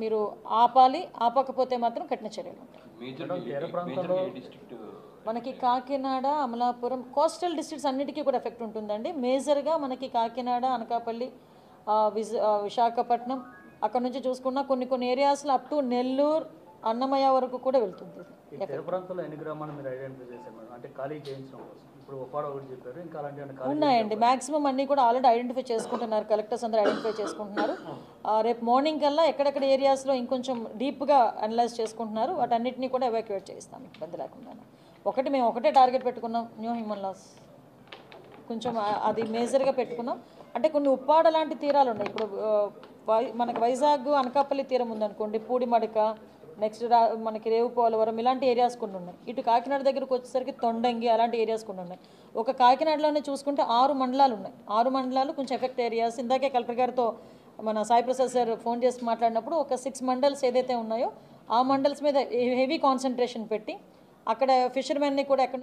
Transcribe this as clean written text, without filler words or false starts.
మీరు ఆపాలి, ఆపకపోతే మాత్రం కఠిన చర్యలు ఉంటాయి. మనకి కాకినాడ, అమలాపురం కోస్టల్ డిస్ట్రిక్ట్స్ అన్నిటికీ కూడా ఎఫెక్ట్ ఉంటుందండి. మేజర్గా మనకి కాకినాడ, అనకాపల్లి, విశాఖపట్నం అక్కడ నుంచి చూసుకున్నా కొన్ని ఏరియాస్లో అప్ టు నెల్లూరు, అన్నమయ్య వరకు కూడా వెళ్తుంది. ఉన్నాయండి, మ్యాక్సిమం అన్నీ కూడా ఆల్రెడీ ఐడెంటిఫై చేసుకుంటున్నారు, కలెక్టర్స్ అందరూ ఐడెంటిఫై చేసుకుంటున్నారు. రేపు మార్నింగ్ కల్లా ఎక్కడెక్కడ ఏరియాస్లో ఇంకొంచెం డీప్గా అనలైజ్ చేసుకుంటున్నారు. వాటన్నిటిని కూడా ఎవాక్యుయేట్ చేస్తాం ఇబ్బంది లేకుండా. మేము ఒకటే టార్గెట్ పెట్టుకున్నాం, న్యూ హ్యూమన్ లాస్ కొంచెం అది మేజర్గా పెట్టుకున్నాం. అంటే కొన్ని ఉప్పాడ లాంటి తీరాలు ఉన్నాయి. ఇప్పుడు మనకి వైజాగ్, అనకాపల్లి తీరం ఉందనుకోండి, పూడిమడక, నెక్స్ట్ మనకి రేవుపోలవరం ఇలాంటి ఏరియాస్ కొన్ని ఉన్నాయి. ఇటు కాకినాడ దగ్గరకు వచ్చేసరికి తొండంగి అలాంటి ఏరియాస్ కొన్ని ఉన్నాయి. ఒక కాకినాడలోనే చూసుకుంటే 6 మండలాలు ఉన్నాయి. 6 మండలాలు కొంచెం ఎఫెక్ట్ ఏరియాస్. ఇందాకే కలెక్టర్ గారితో మన సాయి ప్రసాద్ సార్ ఫోన్ చేసి మాట్లాడినప్పుడు ఒక 6 మండల్స్ ఏదైతే ఉన్నాయో ఆ మండల్స్ మీద హెవీ కాన్సన్ట్రేషన్ పెట్టి అక్కడ ఫిషర్మెన్ని కూడా ఎక్కడ